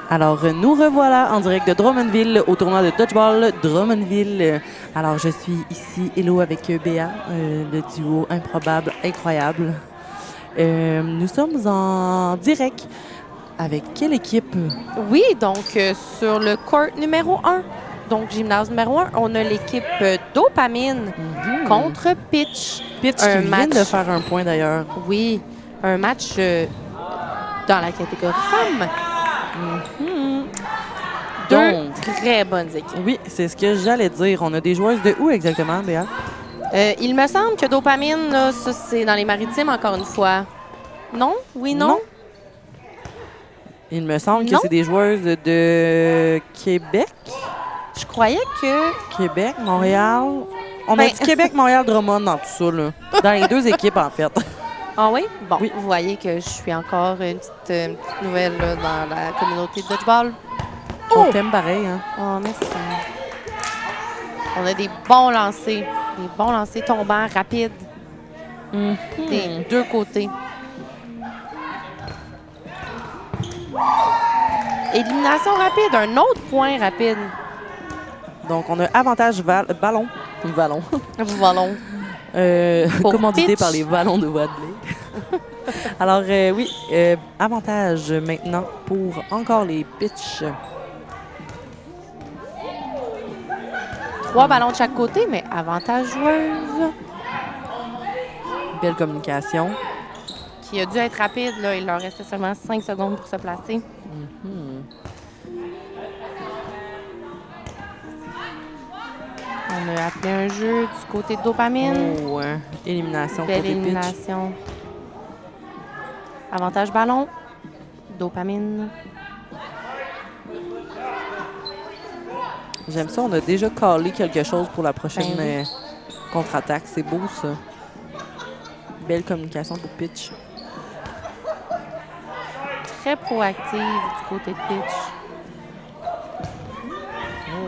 Alors, nous revoilà en direct de Drummondville au tournoi de Dodgeball Drummondville. Alors, je suis ici, hello, avec Béa, le duo improbable, incroyable. Nous sommes en direct avec quelle équipe? Oui, donc sur le court numéro 1, donc gymnase numéro 1, on a l'équipe Dopamine contre Pitch. Pitch qui vient de faire un point d'ailleurs. Oui, un match dans la catégorie femmes. Deux très bonnes équipes. Oui, c'est ce que j'allais dire. On a des joueuses de où exactement, Béa? Il me semble que Dopamine, là, ça, c'est dans les Maritimes, encore une fois. Non? Oui, non? Non. Il me semble que c'est des joueuses de Québec. Je croyais que... Québec, Montréal. On a dit Québec, Montréal, Drummond dans tout ça, là. Dans les deux équipes, en fait. Ah oui? Bon, oui. Vous voyez que je suis encore une petite nouvelle là, dans la communauté de dodgeball. On t'aime pareil, hein? Oh, merci. On a des bons lancers. Des bons lancers tombants, rapides. Des deux côtés. Élimination rapide. Un autre point rapide. Donc, on a avantage ballon. Vallon. Vallon. Commandité par les Vallons de Wadley. Alors, oui, avantage maintenant pour encore les pitchs. 3 ballons de chaque côté, mais avantage joueuse. Belle communication. Qui a dû être rapide. Là. Il leur restait seulement 5 secondes pour se placer. On a appelé un jeu du côté de Dopamine. Oh, élimination. Belle élimination. Avantage ballon. Dopamine. J'aime ça. On a déjà callé quelque chose pour la prochaine contre-attaque. C'est beau, ça. Belle communication pour pitch. Très proactive du côté de pitch.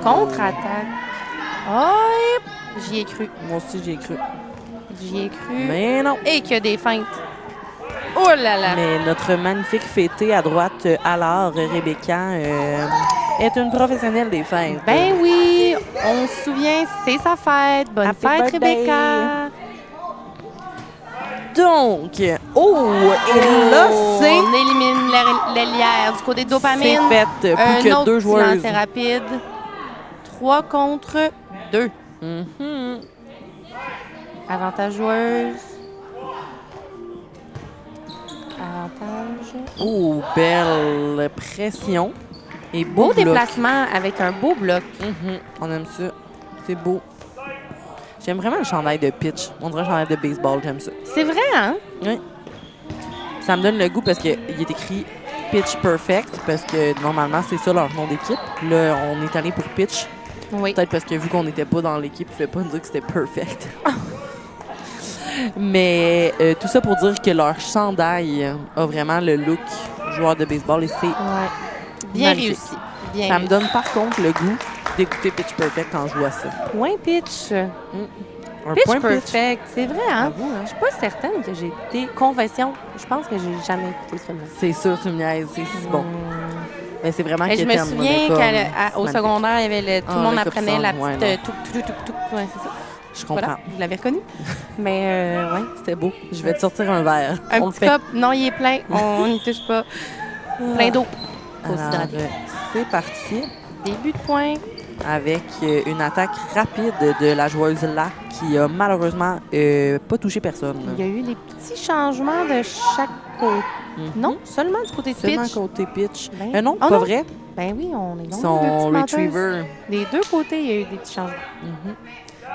Contre-attaque. Oh, j'y ai cru. Moi aussi, j'y ai cru. J'y ai cru. Mais non. Et qu'il y a des feintes. Oh là là! Mais notre magnifique fêtée à droite, alors Rebecca, est une professionnelle des fêtes. Ben oui! On se souvient, c'est sa fête. Bonne fête, Rebecca! Donc, et là, c'est... On élimine l'ailière du côté de Dopamine. C'est fait, plus que deux joueuses. Un autre lancer rapide. 3 contre 2. Avantage joueuse. Avantage. Oh, belle pression. Et beau bloc. déplacement avec un beau bloc. On aime ça. C'est beau. J'aime vraiment le chandail de pitch. On dirait un chandail de baseball, j'aime ça. C'est vrai, hein? Oui. Ça me donne le goût parce qu'il est écrit Pitch Perfect, parce que normalement, c'est ça leur nom d'équipe. Là, on est allé pour Pitch. Oui. Peut-être parce que vu qu'on n'était pas dans l'équipe, il ne fait pas dire que c'était perfect. Mais tout ça pour dire que leur chandail a vraiment le look joueur de baseball et c'est Bien magnifique. réussi. Bien Ça me réussi. donne par contre le goût d'écouter Pitch Perfect quand je vois ça. Point pitch. Un Pitch point Perfect. C'est vrai, hein? Bravo, hein? Je suis pas certaine que j'ai été... Confession, je pense que j'ai jamais écouté ce film-là. C'est sûr, tu me niaises, c'est si bon. Mais c'est vraiment Et je me quétaine, souviens là, qu'au magnifique. secondaire, il y avait tout le monde le apprenait cop la song, petite ouais, tout. Ouais, c'est ça. Je comprends. Voilà, vous l'avez reconnu. Mais ouais. C'était beau. Je vais te sortir un verre. Un On le petit fait. cop, non, il est plein. On n'y touche pas. Plein d'eau. Faut Alors, s'hydrater. c'est parti Début de point. avec une attaque rapide de la joueuse là qui a malheureusement pas touché personne. Il y a eu des petits changements de chaque côté. Non, seulement du côté de Seulement pitch. côté pitch. Ben, Non, oh pas non. vrai. Ben oui, on est long. Son retriever. Des deux côtés, il y a eu des petits changements.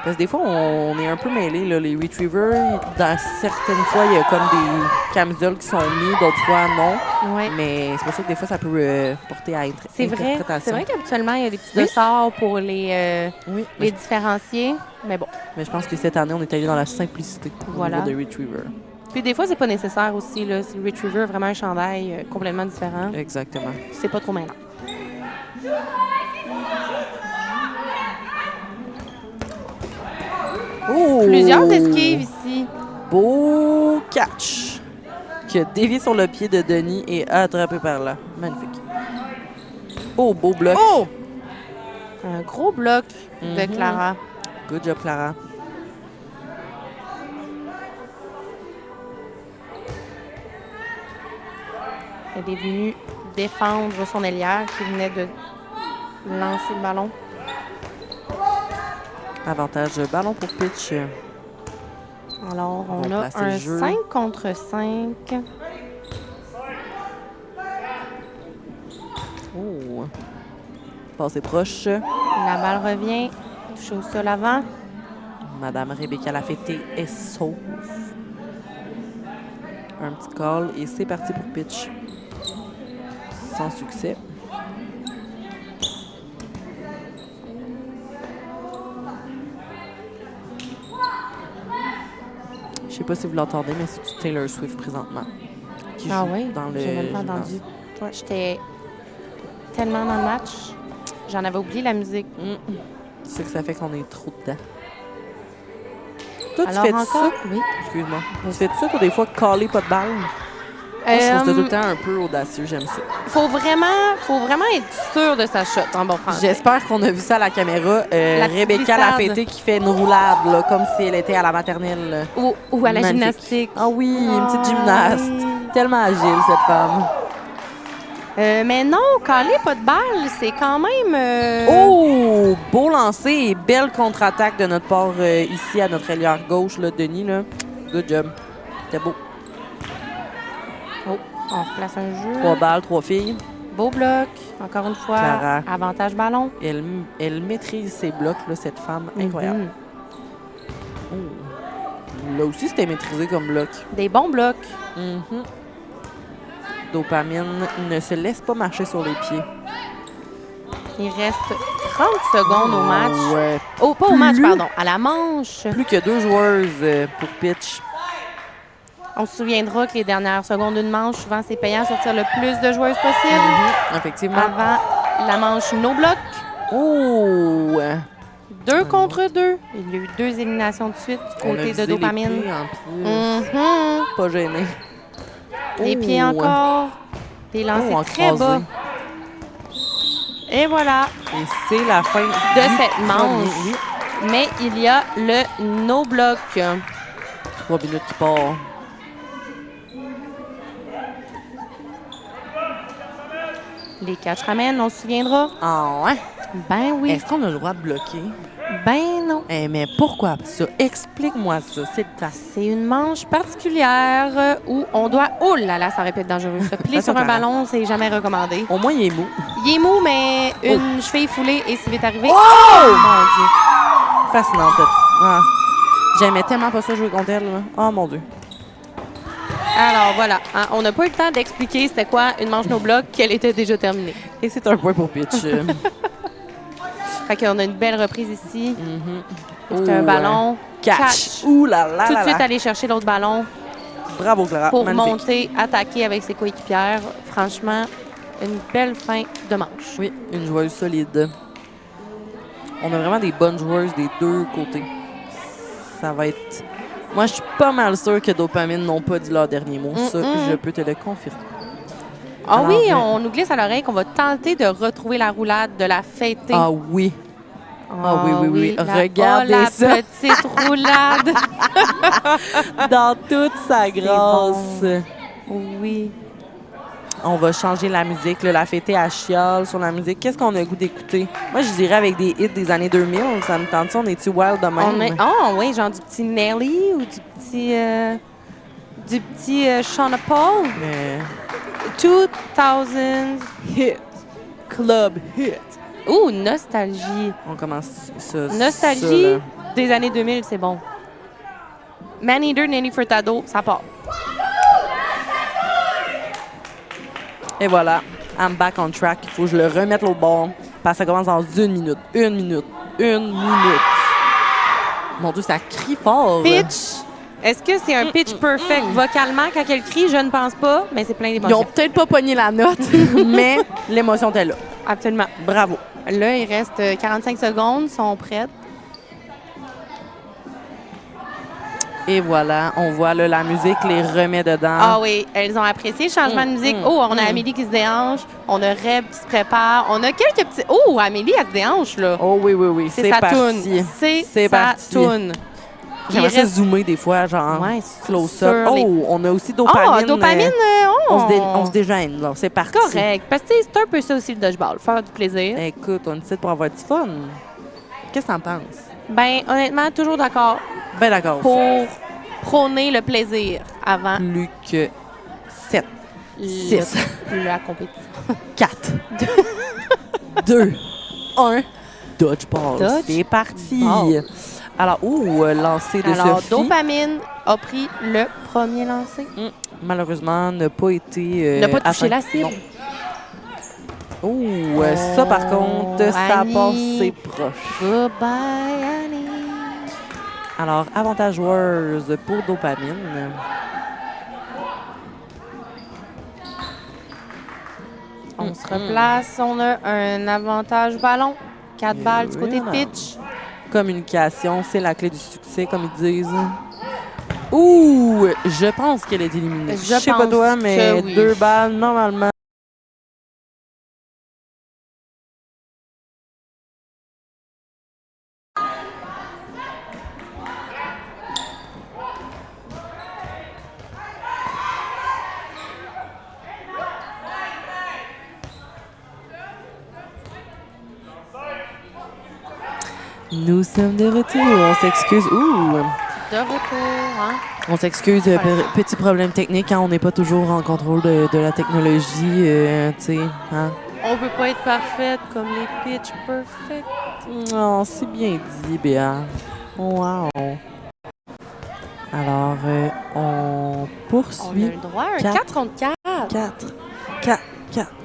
Parce que des fois, on est un peu mêlés. Là. Les retrievers, dans certaines fois, il y a comme des camisoles qui sont mises, d'autres fois, non. Ouais. Mais c'est pour ça que des fois, ça peut porter à C'est vrai. interprétation. C'est vrai qu'habituellement, il y a des petits Oui. dessorts pour les Oui, différencier. Mais bon. mais je pense que cette année, on est allé dans la simplicité Voilà. au niveau des retrievers. Puis des fois, c'est pas nécessaire aussi. Là. Si le retriever a vraiment un chandail complètement différent, Exactement. c'est pas trop mêlant. Oh! Plusieurs esquives ici. Beau catch qui a dévié sur le pied de Denis et attrapé par là. Magnifique. Oh, beau bloc. Oh! Un gros bloc de Clara. Good job, Clara. Elle est venue défendre son ailière qui venait de lancer le ballon. Avantage ballon pour pitch. Alors, on va a placer le un jeu. 5 contre 5. Oh. Passé proche. La balle revient. Touché au sol avant. Madame Rebecca Lafayette est sauve. Un petit call et c'est parti pour pitch. Sans succès. Je sais pas si vous l'entendez, mais c'est du Taylor Swift présentement. Qui Ah joue oui? dans le J'ai même pas gymnase. entendu. Ouais, j'étais tellement dans le match. J'en avais oublié la musique. C'est ça que ça fait qu'on est trop dedans. Toi, Alors tu fais encore? ça? Oui. Excuse-moi. Tu fais ça, toi, des fois, caller pas de balle? Moi, je trouve ça tout le temps un peu audacieux. J'aime ça. Faut vraiment être sûr de sa shot en bon français. J'espère qu'on a vu ça à la caméra. La petite Rebecca glissade. Lafayette qui fait une roulade, là, comme si elle était à la maternelle. là. Ou à la Magnifique. gymnastique. Ah oui, une petite Ah, gymnaste. oui. Tellement agile, cette femme. Mais non, caler pas de balle, c'est quand même... Oh! Beau lancer et belle contre-attaque de notre part ici à notre ailière gauche, là, Denis. Là. Good job. C'était beau. Oh, on replace un jeu. 3 balles, 3 filles. Beau bloc, encore une fois. Clara. Avantage ballon. Elle maîtrise ses blocs, là, cette femme. Incroyable. Mhm. Oh. Là aussi, c'était maîtrisé comme bloc. Des bons blocs. Mhm. Dopamine ne se laisse pas marcher sur les pieds. Il reste 30 secondes au match. Ouais. Oh, pas au match, Plus- pardon. À la manche. Plus que 2 joueuses pour pitch. On se souviendra que les dernières secondes d'une manche, souvent, c'est payant de sortir le plus de joueuses possible. Effectivement. Avant la manche no bloc. Oh! 2 contre 2. Il y a eu 2 éliminations de suite du On a côté visé de dopamine. les pieds en plus. Mhm. Pas gêné. Les pieds Oh! encore. Des lancers Oh, très bas. encrasé. Et voilà. Et c'est la fin De cette premier. manche. Oui. Mais il y a le no bloc. 3 minutes qui part. Les catchs ramènent, on se souviendra. Ah ouais? Ben oui. Est-ce qu'on a le droit de bloquer? Ben non. Mais pourquoi ça? Explique-moi ça. C'est ta... C'est une manche particulière où on doit... Oh là là, ça aurait pu être dangereux. Se plier sur un Clara. ballon, c'est jamais recommandé. Au moins, il est mou. Il est mou, mais une cheville foulée et s'il vite arrivé... Oh! Mon Dieu. Fascinante. Ah. J'aimais tellement pas ça jouer contre elle. Là. Oh mon Dieu. Alors, voilà. Hein, on n'a pas eu le temps d'expliquer c'était quoi une manche no bloc, qu'elle était déjà terminée. Et c'est un point pour pitch. Fait qu'on a une belle reprise ici. C'est Oh, un ballon. Catch. Ouh là là Tout de là suite, là. aller chercher l'autre ballon Bravo, Clara. pour Magnifique. monter, attaquer avec ses coéquipières. Franchement, une belle fin de manche. Oui, une joueuse solide. On a vraiment des bonnes joueuses des deux côtés. Ça va être... Moi, je suis pas mal sûre que Dopamine n'ont pas dit leur dernier mot. Ça, je peux te le confirmer. Ah Alors, oui, on nous glisse à l'oreille qu'on va tenter de retrouver la roulade, de la fêter. Ah oui. Ah oui. Regardez la ça. petite roulade. Dans toute sa grâce. Oui. On va changer la musique, là, la fêter à chiale sur la musique. Qu'est-ce qu'on a le goût d'écouter? Moi, je dirais avec des hits des années 2000. Ça me tente ça. On est-tu wild de même? Oh oui, genre du petit Nelly ou du petit Sean Paul. Mais... 2000 hit. Club hit. Ouh, nostalgie. On commence ça. Nostalgie ça, là. des années 2000, c'est bon. Man Eater, Nelly Furtado, ça part. Et voilà, I'm back on track. Il faut que je le remette l'autre bord. Parce que ça commence dans 1 minute. 1 minute. 1 minute. Mon Dieu, ça crie fort. Pitch. Est-ce que c'est un pitch perfect vocalement quand elle crie? Je ne pense pas, mais c'est plein Ils d'émotions. ont peut-être pas pogné la note, mais l'émotion était là. Absolument. Bravo. Là, il reste 45 secondes, sont prêtes. Et voilà, on voit là, la musique les remet dedans. Ah oui, elles ont apprécié le changement de musique. Oh, on a Amélie qui se déhanche, on a Reb qui se prépare, on a quelques petits... Oh, Amélie, elle se déhanche, là. Oh oui, C'est sa parti. toune. C'est sa parti. toune. J'aimerais Il ça reste- zoomer des fois, genre Ouais, close-up. sur les- Oh, on a aussi Dopamine. Oh, dopamine, On se dégêne, là. C'est parti. Correct. Parce que tu sais, c'est un peu ça aussi le dodgeball, faire du plaisir. Écoute, on est ici pour avoir du fun. Qu'est-ce que t'en penses? Ben, honnêtement, toujours d'accord Ben d'accord. pour prôner le plaisir avant Plus que 7, 6, la compétition. 4, 2, 1. Dodgeball. Dodge C'est parti. ball. Alors, lancer de Alors, Sophie. Dopamine a pris le premier lancer. Malheureusement, n'a pas été... N'a pas touché atteint. la cible. Non. Ça, par contre, ça Annie. passe, c'est proche. Goodbye, Annie. Alors, avantage joueuse pour Dopamine. On se replace. On a un avantage ballon. 4 balles du côté de Voilà. pitch. Communication, c'est la clé du succès, comme ils disent. Ouh! Je pense qu'elle est éliminée. Je sais pas pense toi, mais que oui. 2 balles, normalement. Nous sommes de retour. On s'excuse. De retour, hein? On s'excuse. Petit problème technique. Hein, on n'est pas toujours en contrôle de la technologie. Tu sais. Hein? On peut pas être parfaite comme les pitch perfect. Oh, c'est bien dit, Béa. Wow. Alors, on On a poursuit. le droit à un 4. 4 contre 4.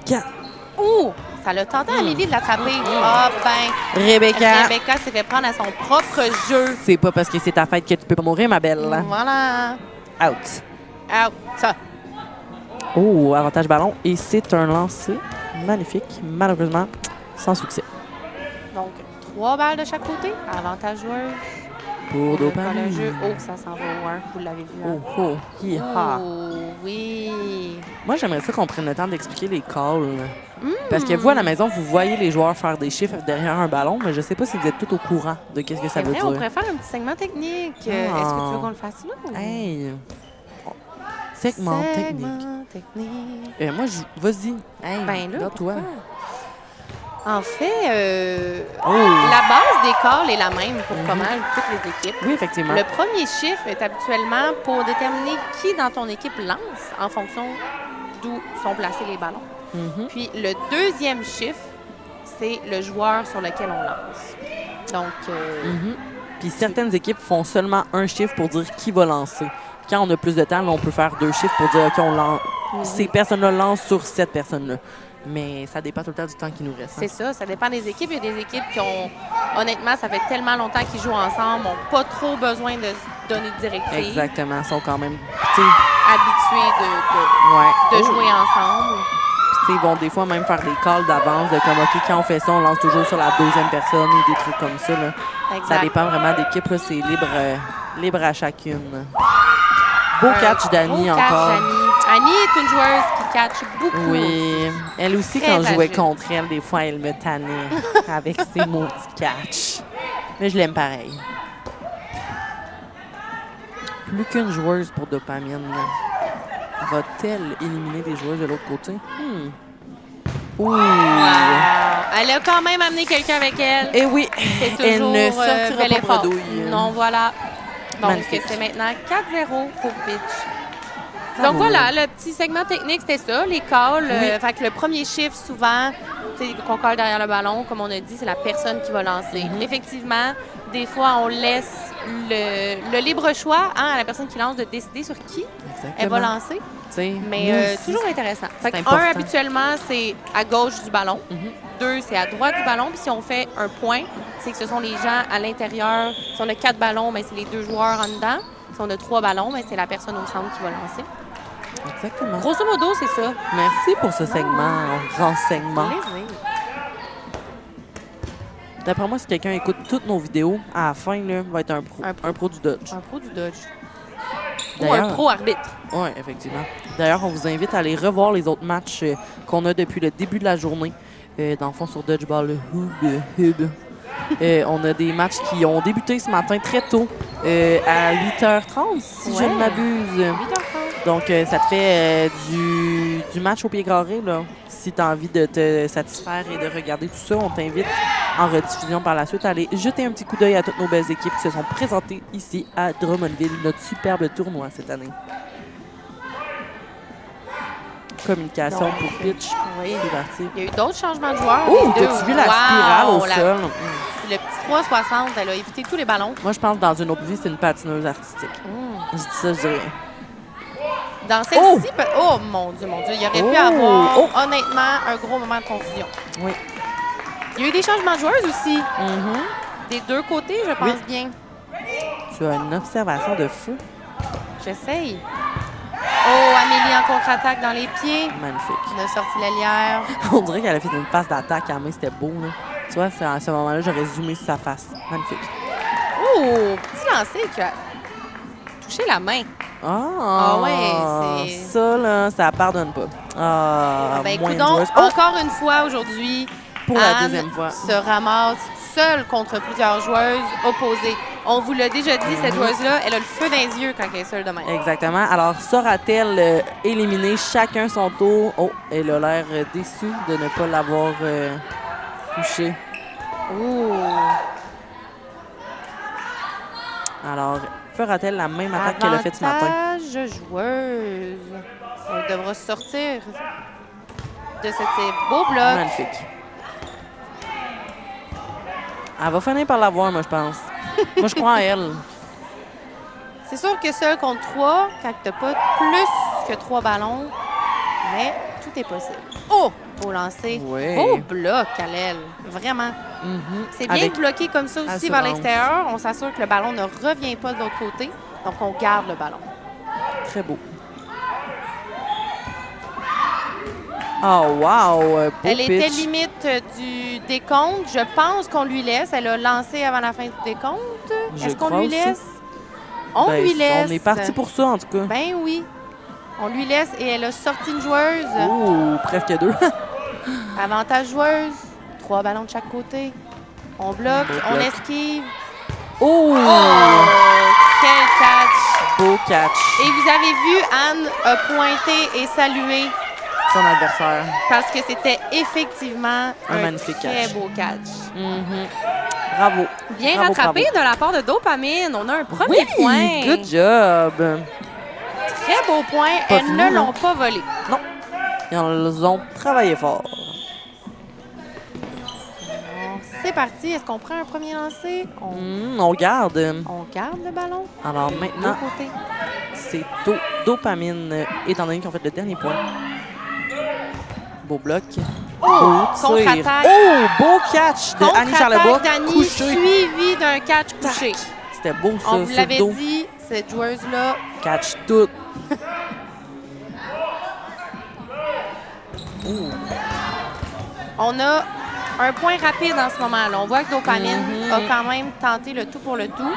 4. Ouh! Ça l'a tenté à Amélie de l'attraper. Ah ben, Rebecca. Rebecca s'est fait prendre à son propre jeu. C'est pas parce que c'est ta fête que tu peux pas mourir, ma belle. Voilà. Out. Out. Ça. Oh, avantage ballon. Et c'est un lancer magnifique. Malheureusement, sans succès. Donc, 3 balles de chaque côté. Avantage joueur. Pour Le Dopamine. jeu. Oh, ça s'en va au 1. Vous l'avez vu. Hein? Oh, hi-ha. Oh, oui. Moi, j'aimerais ça qu'on prenne le temps d'expliquer les calls. Parce que vous, à la maison, vous voyez les joueurs faire des chiffres derrière un ballon, mais je sais pas si vous êtes tout au courant de qu'est-ce que ça C'est veut vrai, on dire. pourrait faire un petit segment technique. Est-ce que tu veux qu'on le fasse là? ou- Hey! Segment technique. Segment technique. Moi, vas-y. Hey, Ben là, regarde-toi. pourquoi? En fait, Oh! la base des calls est la même pour pas mal toutes les équipes. Oui, effectivement. Le premier chiffre est habituellement pour déterminer qui dans ton équipe lance en fonction d'où sont placés les ballons. Puis le deuxième chiffre, c'est le joueur sur lequel on lance. Donc, Puis certaines équipes font seulement un chiffre pour dire qui va lancer. quand on a plus de temps, là, on peut faire 2 chiffres pour dire, OK, on lance, ces personnes-là lancent sur cette personne-là. Mais ça dépend tout le temps du temps qui nous reste. C'est ça dépend des équipes. Il y a des équipes qui ont, honnêtement, ça fait tellement longtemps qu'ils jouent ensemble, n'ont pas trop besoin de se donner de directives. Exactement. Ils sont quand même Habitués de jouer ensemble. Puis, ils vont des fois même faire des calls d'avance de comme, OK, quand on fait ça, on lance toujours sur la 2e personne ou des trucs comme ça. Là. Ça dépend vraiment d'équipe. C'est libre à chacune. Beau catch d'Annie encore. Annie est une joueuse qui catch beaucoup. Oui. Elle aussi, Très quand je jouais agile. contre elle, des fois, elle me tannait avec ses maudits catch. Mais je l'aime pareil. Plus qu'une joueuse pour dopamine. Va-t-elle éliminer des joueuses de l'autre côté? Ouh! Wow. Elle a quand même amené quelqu'un avec elle. Eh oui! C'est toujours Elle ne sortira bel pas effort. bredouille. Non, voilà. Donc, Magnifique. c'est maintenant 4-0 pour Pitch. Bravo. Donc voilà, le petit segment technique, c'était ça, les calls. Oui. Fait que le premier chiffre, souvent, qu'on colle derrière le ballon, comme on a dit, c'est la personne qui va lancer. Effectivement, des fois, on laisse le libre choix à la personne qui lance de décider sur qui elle va lancer. T'sais, Mais nous aussi, toujours intéressant. Fait que important. 1, habituellement, c'est à gauche du ballon. 2, c'est à droite du ballon. Puis si on fait un point, c'est que ce sont les gens à l'intérieur. Si on a 4 ballons, ben, c'est les 2 joueurs en dedans. Si on a 3 ballons, ben, c'est la personne au centre qui va lancer. Exactement. Grosso modo, c'est ça. Merci pour ce segment, renseignement. Plaisir. D'après moi, si quelqu'un écoute toutes nos vidéos, à la fin, là, va être un pro. Un pro du Dodge. Un pro du Dodge. Ou D'ailleurs- un pro arbitre. Oui, effectivement. D'ailleurs, on vous invite à aller revoir les autres matchs qu'on a depuis le début de la journée. Dans le fond, sur Dodgeball Hub. On a des matchs qui ont débuté ce matin très tôt, à 8h30, si je Ouais. ne m'abuse. 8h30. Donc, ça te fait du match au pied carré, là. Si tu as envie de te satisfaire et de regarder tout ça, on t'invite en rediffusion par la suite à aller jeter un petit coup d'œil à toutes nos belles équipes qui se sont présentées ici à Drummondville, notre superbe tournoi cette année. Communication Donc, pour pitch. Oui. C'est parti. Il y a eu d'autres changements de joueurs. Oh, Les deux. t'as-tu vu la Wow, spirale au la- sol? Le petit 360, elle a évité tous les ballons. Moi, je pense que dans une autre vie, c'est une patineuse artistique. Je dis ça, je dirais. Dans celle-ci, oh mon Dieu, il y aurait pu avoir, honnêtement, un gros moment de confusion. Oui. Il y a eu des changements de joueuses aussi. Mhm. Des deux côtés, je pense bien. Tu as une observation de feu. J'essaye. Oh, Amélie en contre-attaque dans les pieds. Magnifique. On a sorti l'alière. On dirait qu'elle a fait une phase d'attaque à la main, c'était beau, là. Tu vois, à ce moment-là, j'aurais zoomé sur sa face. Magnifique. Oh, petit lancer qui a touché la main. Ah, ouais, c'est- ça, là, ça pardonne pas. Ah, Ben, moins écoute, joueuse. encore une fois aujourd'hui, Pour la Anne deuxième fois. se ramasse seule contre plusieurs joueuses opposées. On vous l'a déjà dit, cette joueuse-là, elle a le feu dans les yeux quand elle est seule de même. Exactement. Alors, saura-t-elle éliminer chacun son tour? Oh, elle a l'air déçue de ne pas l'avoir touché. Ouh. Alors, fera-t-elle la même attaque qu'elle a faite ce matin? Avantage joueuse. Elle devra sortir de ce beau bloc. Magnifique. Elle va finir par l'avoir, moi, je pense. Moi, je crois en elle. C'est sûr que seul contre 3, quand tu n'as pas plus que 3 ballons, mais tout est possible. Oh! Beau lancer. Oui. Beau bloc à l'aile. Vraiment. C'est bien Avec de bloquer comme ça aussi assurance. vers l'extérieur. On s'assure que le ballon ne revient pas de l'autre côté. Donc, on garde le ballon. Très beau. Oh, wow! Beau Elle était pitch. limite du décompte. Je pense qu'on lui laisse. Elle a lancé avant la fin du décompte. Je Est-ce qu'on crois lui aussi. laisse? On Ben, lui laisse. On est parti pour ça, en tout cas. Ben oui. On lui laisse et elle a sorti une joueuse. Oh, presque 2. Avantage joueuse. 3 ballons de chaque côté. On bloque, Beau on bloc. esquive. Oh! Oh! Quel catch! Beau catch. Et vous avez vu, Anne a pointé et salué Son adversaire. parce que c'était effectivement Un magnifique très catch. beau catch. Bravo. Bien Bravo, rattrapé bravo. de la part de Dopamine. On a un premier Oui, point. good job. Très beau point. Pas Elles fini, ne hein? l'ont pas volé. Non. Ils ont travaillé fort. Alors, c'est parti. Est-ce qu'on prend un premier lancer? On garde. On garde le ballon. Alors De maintenant, côté. c'est Dopamine, étant donné qu'ils ont fait le dernier point. Beau bloc. Beau tir. Contre-attaque. Oh, beau catch de Annie Charlebois. Contre-attaque d'Annie, Couché. suivi d'un catch couché. C'était beau, ça. On vous sur l'avait le dos. dit, cette joueuse-là. Catch tout. Oh. On a un point rapide en ce moment-là. On voit que Dopamine a quand même tenté le tout pour le tout.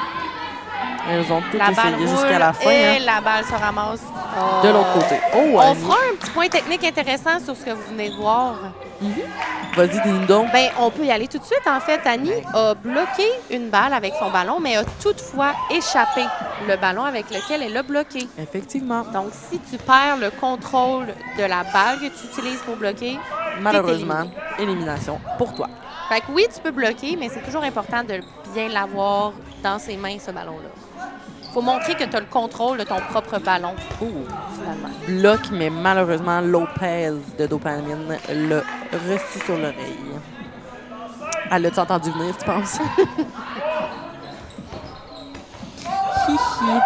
Elles ont toutes La balle essayé roule jusqu'à la fin. et Hein. la balle se ramasse De l'autre côté. Oh, On Annie. fera un petit point technique intéressant sur ce que vous venez de voir. Vas-y, dis-nous donc. Ben, on peut y aller tout de suite. En fait, Annie a bloqué une balle avec son ballon, mais a toutefois échappé le ballon avec lequel elle l'a bloqué. Effectivement. Donc, si tu perds le contrôle de la balle que tu utilises pour bloquer, Malheureusement, élimination pour toi. fait que oui, tu peux bloquer, mais c'est toujours important de bien l'avoir dans ses mains, ce ballon-là. Il faut montrer que tu as le contrôle de ton propre ballon, Oh. finalement. Bloc, mais malheureusement, Lopez de Dopamine l'a reçu sur l'oreille. Elle l'a-tu entendu venir, tu penses? Hihi.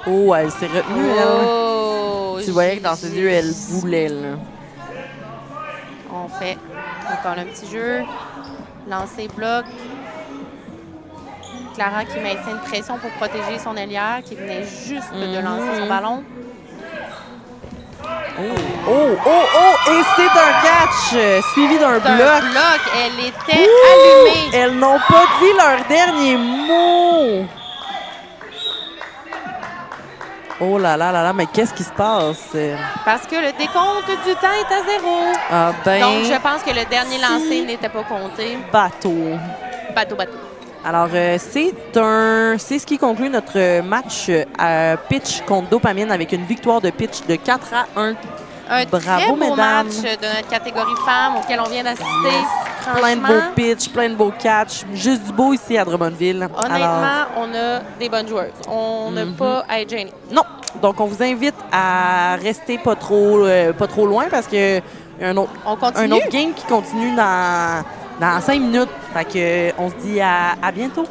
Oh, elle s'est retenue, elle. Oh, Tu voyais que dans ses yeux, elle voulait, là. On fait encore un petit jeu. Lancer bloc. Clara qui maintient une pression pour protéger son ailière, qui venait juste de lancer son ballon. Et c'est un catch suivi d'un D'un bloc. bloc, elle était Ouh! allumée. Elles n'ont pas dit leur dernier mot. Oh là là là là, mais qu'est-ce qui se passe? Parce que le décompte du temps est à 0. Ah ben, Donc, je pense que le dernier lancé n'était pas compté. bateau. Bateau. Alors, c'est ce qui conclut notre match à pitch contre Dopamine avec une victoire de pitch de 4-1. Un Bravo, très beau mesdames. match de notre catégorie femmes auquel on vient d'assister. Plein de beaux Franchement, pitchs, plein de beaux catchs. Juste du beau ici à Drummondville. honnêtement, Alors, on a des bonnes joueuses. On n'a pas à être gênés. non. Donc, on vous invite à rester pas trop loin parce que y a un autre game qui continue dans 5 minutes. Fait que, on se dit à bientôt.